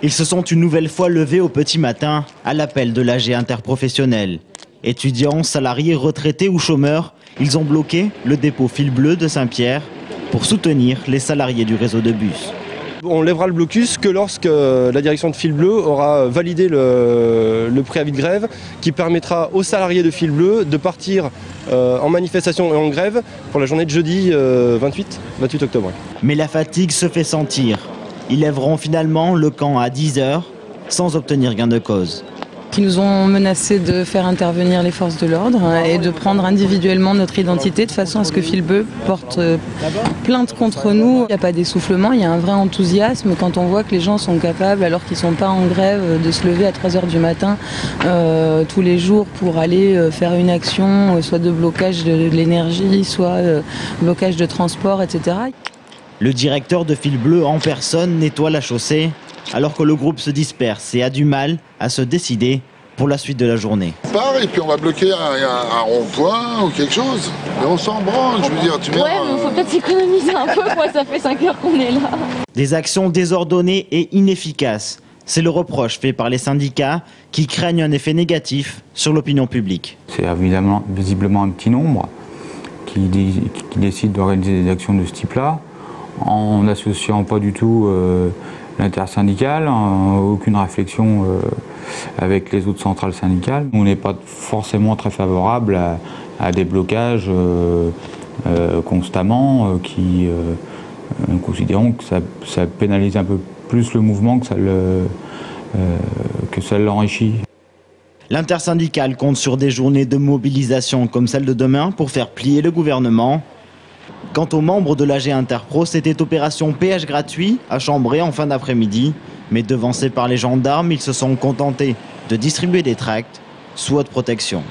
Ils se sont une nouvelle fois levés au petit matin à l'appel de l'AG interprofessionnel. Étudiants, salariés, retraités ou chômeurs, ils ont bloqué le dépôt Fil Bleu de Saint-Pierre pour soutenir les salariés du réseau de bus. On lèvera le blocus que lorsque la direction de Fil Bleu aura validé le préavis de grève qui permettra aux salariés de Fil Bleu de partir en manifestation et en grève pour la journée de jeudi 28 octobre. Mais la fatigue se fait sentir. Ils lèveront finalement le camp à 10 h sans obtenir gain de cause. Qui nous ont menacé de faire intervenir les forces de l'ordre et de prendre individuellement notre identité de façon à ce que Fil Bleu porte plainte contre nous. Il n'y a pas d'essoufflement, il y a un vrai enthousiasme quand on voit que les gens sont capables, alors qu'ils ne sont pas en grève, de se lever à 3 h du matin tous les jours pour aller faire une action, soit de blocage de l'énergie, soit blocage de transport, etc. Le directeur de Fil Bleu en personne nettoie la chaussée, alors que le groupe se disperse et a du mal à se décider pour la suite de la journée. On part et puis on va bloquer un rond-point ou quelque chose. Mais on s'en branle, je veux dire. Ouais, mais il faut peut-être s'économiser un peu, quoi. Ça fait 5 heures qu'on est là. Des actions désordonnées et inefficaces. C'est le reproche fait par les syndicats qui craignent un effet négatif sur l'opinion publique. C'est évidemment visiblement un petit nombre qui décide d'organiser des actions de ce type-là, en n'associant pas du tout l'intersyndicale, aucune réflexion avec les autres centrales syndicales. On n'est pas forcément très favorable à des blocages constamment qui nous considérons que ça pénalise un peu plus le mouvement que ça l'enrichit. L'intersyndicale compte sur des journées de mobilisation comme celle de demain pour faire plier le gouvernement. Quant aux membres de l'AG Interpro, c'était opération péage gratuit à Chambray en fin d'après-midi. Mais devancés par les gendarmes, ils se sont contentés de distribuer des tracts sous haute protection.